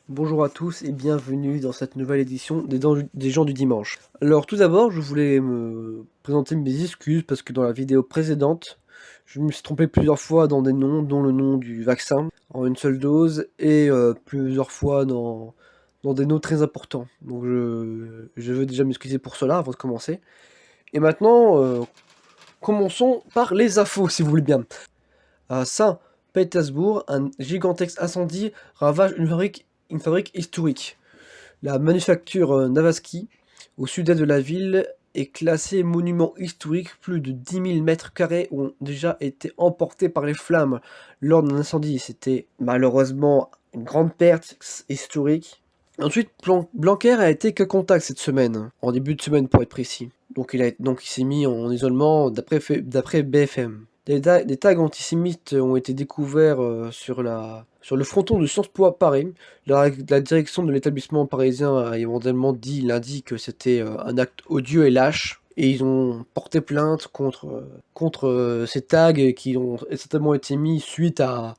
Bonjour à tous et bienvenue dans cette nouvelle édition des gens du dimanche. Alors tout d'abord, je voulais me présenter mes excuses parce que dans la vidéo précédente, je me suis trompé plusieurs fois dans des noms, dont le nom du vaccin en une seule dose et plusieurs fois dans des noms très importants. Donc je veux déjà m'excuser pour cela avant de commencer. Et maintenant, commençons par les infos si vous voulez bien. À Saint-Pétersbourg, un gigantesque incendie ravage une fabrique historique. La manufacture Navaski, au sud-est de la ville, est classée monument historique. Plus de 10 000 mètres carrés ont déjà été emportés par les flammes lors d'un incendie. C'était malheureusement une grande perte historique. Ensuite, Blanquer a été cas contact cette semaine, en début de semaine pour être précis. Donc il s'est mis en isolement d'après BFM. Des tags antisémites ont été découverts sur le fronton de Sciences Po à Paris. La direction de l'établissement parisien a éventuellement dit lundi que c'était un acte odieux et lâche. Et ils ont porté plainte contre ces tags qui ont certainement été mis suite à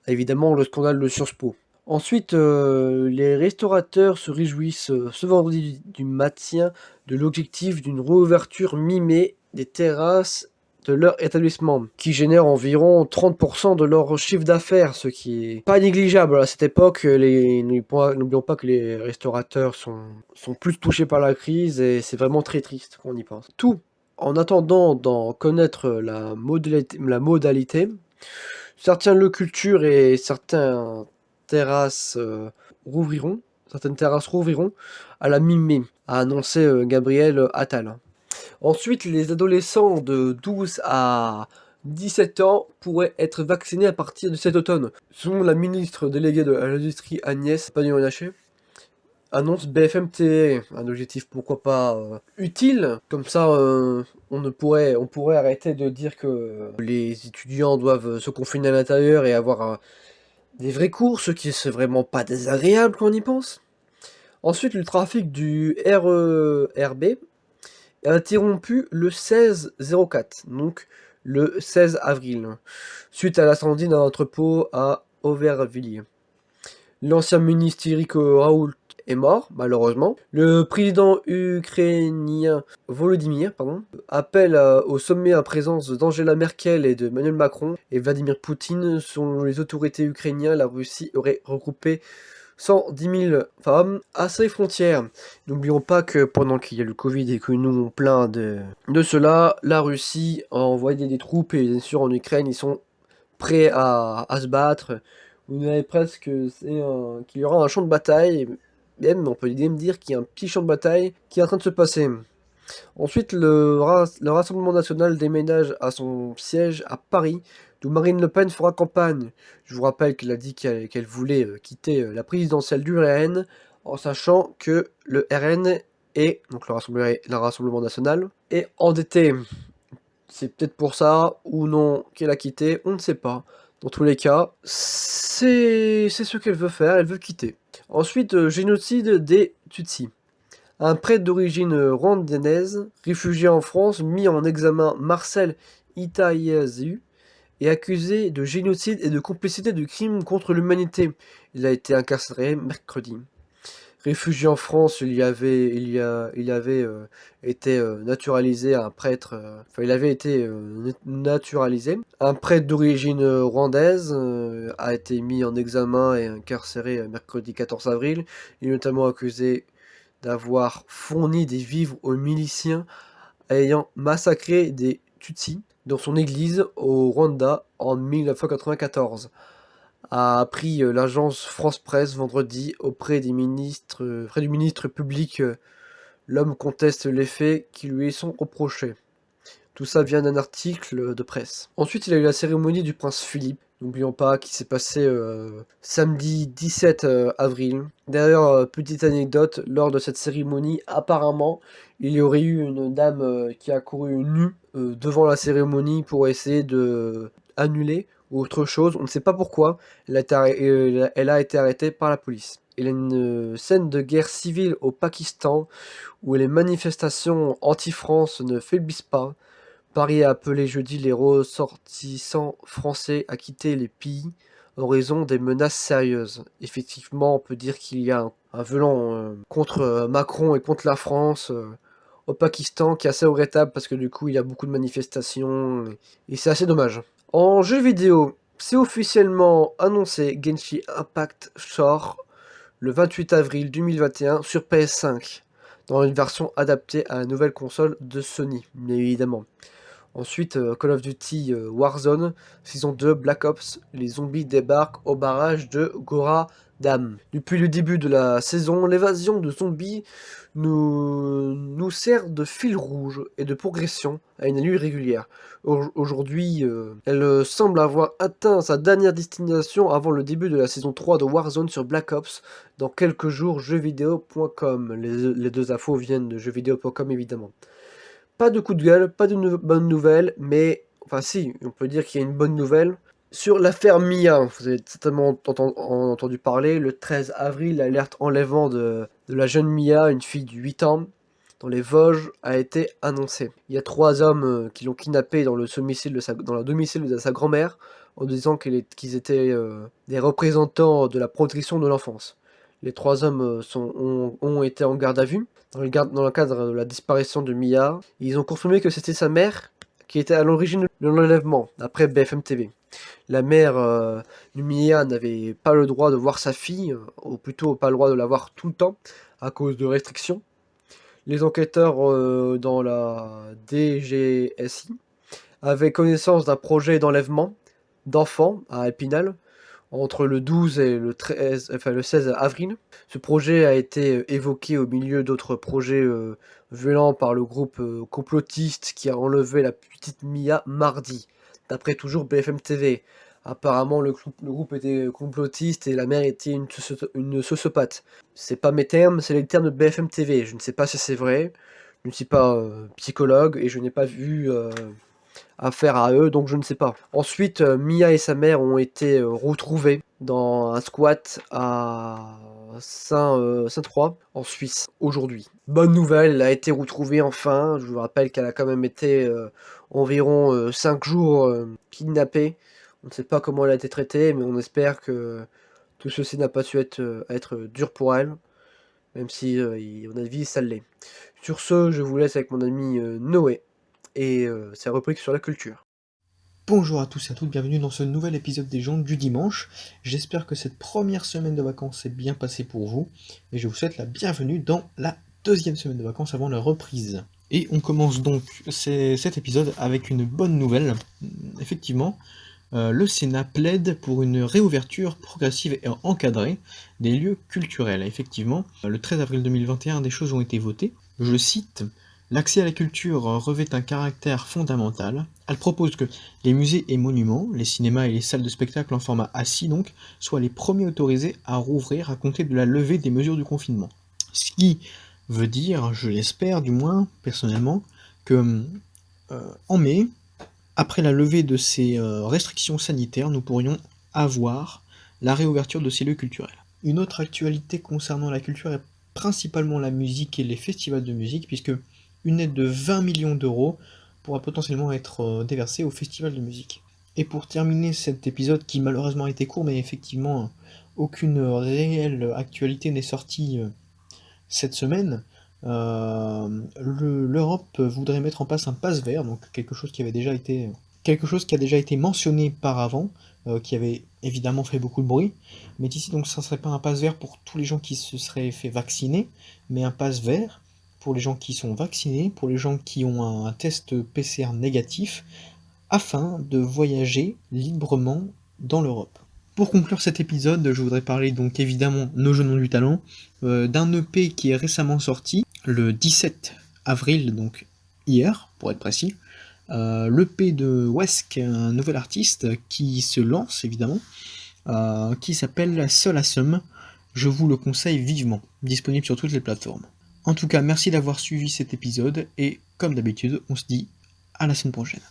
évidemment le scandale de Sciences Po. Ensuite, les restaurateurs se réjouissent ce vendredi du maintien de l'objectif d'une réouverture mi-mai des terrasses de leur établissement, qui génère environ 30% de leur chiffre d'affaires, ce qui est pas négligeable à cette époque. N'oublions pas que les restaurateurs sont plus touchés par la crise et c'est vraiment très triste quand on y pense. Tout en attendant d'en connaître la modalité, certaines lieux culture et certaines terrasses rouvriront à la mi-mai, a annoncé Gabriel Attal. Ensuite, les adolescents de 12 à 17 ans pourraient être vaccinés à partir de cet automne. Selon la ministre déléguée de l'Industrie Agnès Pannier-Runacher, annonce BFM TV, un objectif pourquoi pas utile, comme ça on pourrait arrêter de dire que les étudiants doivent se confiner à l'intérieur et avoir des vrais cours, ce qui est vraiment pas désagréable quand on y pense. Ensuite, le trafic du RERB est interrompu le 16-04, donc le 16 avril, suite à l'incendie d'un entrepôt à Aubervilliers. L'ancien ministre Eric Raoult est mort, malheureusement. Le président ukrainien Volodymyr appelle au sommet à présence d'Angela Merkel et de Emmanuel Macron et Vladimir Poutine. Selon les autorités ukrainiennes, la Russie aurait regroupé 110 000 femmes à ses frontières. N'oublions pas que pendant qu'il y a le Covid et que nous on plaint de cela, la Russie a envoyé des troupes et bien sûr en Ukraine ils sont prêts à se battre. Vous verrez presque qu'il y aura un champ de bataille, même on peut même dire qu'il y a un petit champ de bataille qui est en train de se passer. Ensuite, le Rassemblement national déménage à son siège à Paris, d'où Marine Le Pen fera campagne. Je vous rappelle qu'elle a dit qu'elle voulait quitter la présidentielle du RN, en sachant que le RN donc le Rassemblement national, est endetté. C'est peut-être pour ça ou non qu'elle a quitté, on ne sait pas. Dans tous les cas, c'est ce qu'elle veut faire, elle veut quitter. Ensuite, génocide des Tutsis. Un prêtre d'origine rwandanaise, réfugié en France, mis en examen Marcel Itayasu, est accusé de génocide et de complicité de crimes contre l'humanité. Il a été incarcéré mercredi. Réfugié en France, il avait été naturalisé un prêtre. Il avait été naturalisé. Un prêtre d'origine rwandaise a été mis en examen et incarcéré mercredi 14 avril. Il est notamment accusé d'avoir fourni des vivres aux miliciens ayant massacré des Tutsis dans son église au Rwanda en 1994, a appris l'agence France Presse vendredi auprès du ministre public. L'homme conteste les faits qui lui sont reprochés. Tout ça vient d'un article de presse. Ensuite, il a eu la cérémonie du prince Philippe. N'oublions pas qu'il s'est passé samedi 17 avril. D'ailleurs, petite anecdote, lors de cette cérémonie, apparemment, il y aurait eu une dame qui a couru nue devant la cérémonie pour essayer de annuler ou autre chose. On ne sait pas pourquoi. Elle a été arrêtée par la police. Il y a une scène de guerre civile au Pakistan où les manifestations anti-France ne faiblissent pas. Paris a appelé jeudi les ressortissants français à quitter les pays en raison des menaces sérieuses. Effectivement, on peut dire qu'il y a un velan contre Macron et contre la France au Pakistan qui est assez regrettable parce que du coup il y a beaucoup de manifestations et c'est assez dommage. En jeu vidéo, c'est officiellement annoncé, Genshin Impact sort le 28 avril 2021 sur PS5 dans une version adaptée à la nouvelle console de Sony, bien évidemment. Ensuite, Call of Duty Warzone, saison 2, Black Ops, les zombies débarquent au barrage de Goradam. Depuis le début de la saison, l'évasion de zombies nous sert de fil rouge et de progression à une allure régulière. Aujourd'hui, elle semble avoir atteint sa dernière destination avant le début de la saison 3 de Warzone sur Black Ops dans quelques jours, jeuxvideo.com. Les deux infos viennent de jeuxvideo.com évidemment. Pas de coup de gueule, pas de bonne nouvelle, mais enfin si, on peut dire qu'il y a une bonne nouvelle. Sur l'affaire Mia, vous avez certainement entendu parler, le 13 avril, l'alerte enlèvement de la jeune Mia, une fille de 8 ans, dans les Vosges, a été annoncée. Il y a 3 hommes qui l'ont kidnappée dans le domicile de sa grand-mère, en disant qu'ils étaient des représentants de la protection de l'enfance. Les 3 hommes ont été en garde à vue dans le cadre de la disparition de Mia. Ils ont confirmé que c'était sa mère qui était à l'origine de l'enlèvement, d'après BFM TV. La mère de Mia n'avait pas le droit de voir sa fille, ou plutôt pas le droit de la voir tout le temps, à cause de restrictions. Les enquêteurs dans la DGSI avaient connaissance d'un projet d'enlèvement d'enfants à Épinal, entre le 12 et le 16 avril. Ce projet a été évoqué au milieu d'autres projets violents par le groupe complotiste qui a enlevé la petite Mia mardi, d'après toujours BFM TV. Apparemment, le groupe était complotiste et la mère était une sociopathe. C'est pas mes termes, c'est les termes de BFM TV. Je ne sais pas si c'est vrai. Je ne suis pas psychologue et je n'ai pas vu affaire à eux, donc je ne sais pas. Ensuite, Mia et sa mère ont été retrouvés dans un squat à Saint-Troy, en Suisse, aujourd'hui. Bonne nouvelle, elle a été retrouvée enfin. Je vous rappelle qu'elle a quand même été environ 5 jours kidnappée. On ne sait pas comment elle a été traitée, mais on espère que tout ceci n'a pas su être dur pour elle, même si, à mon avis, ça l'est. Sur ce, je vous laisse avec mon ami Noé et sa rubrique sur la culture. Bonjour à tous et à toutes, bienvenue dans ce nouvel épisode des gens du dimanche. J'espère que cette première semaine de vacances s'est bien passée pour vous et je vous souhaite la bienvenue dans la deuxième semaine de vacances avant la reprise. Et on commence donc cet épisode avec une bonne nouvelle. Effectivement, le Sénat plaide pour une réouverture progressive et encadrée des lieux culturels. Effectivement, le 13 avril 2021, des choses ont été votées. Je cite: l'accès à la culture revêt un caractère fondamental. Elle propose que les musées et monuments, les cinémas et les salles de spectacle en format assis donc, soient les premiers autorisés à rouvrir à compter de la levée des mesures du confinement. Ce qui veut dire, je l'espère du moins, personnellement, que en mai, après la levée de ces restrictions sanitaires, nous pourrions avoir la réouverture de ces lieux culturels. Une autre actualité concernant la culture est principalement la musique et les festivals de musique, puisque une aide de 20 millions d'euros pourra potentiellement être déversée au festival de musique. Et pour terminer cet épisode qui malheureusement a été court, mais effectivement aucune réelle actualité n'est sortie cette semaine, l'Europe voudrait mettre en place un pass vert, donc quelque chose qui a déjà été mentionné par avant, qui avait évidemment fait beaucoup de bruit, mais ici donc ça ne serait pas un pass vert pour tous les gens qui se seraient fait vacciner, mais un pass vert pour les gens qui sont vaccinés, pour les gens qui ont un test PCR négatif, afin de voyager librement dans l'Europe. Pour conclure cet épisode, je voudrais parler donc évidemment Nos Jeunes ont du talent, d'un EP qui est récemment sorti, le 17 avril, donc hier pour être précis, l'EP de Wesk, un nouvel artiste qui se lance évidemment, qui s'appelle Seul à Somme. Je vous le conseille vivement, disponible sur toutes les plateformes. En tout cas, merci d'avoir suivi cet épisode et comme d'habitude, on se dit à la semaine prochaine.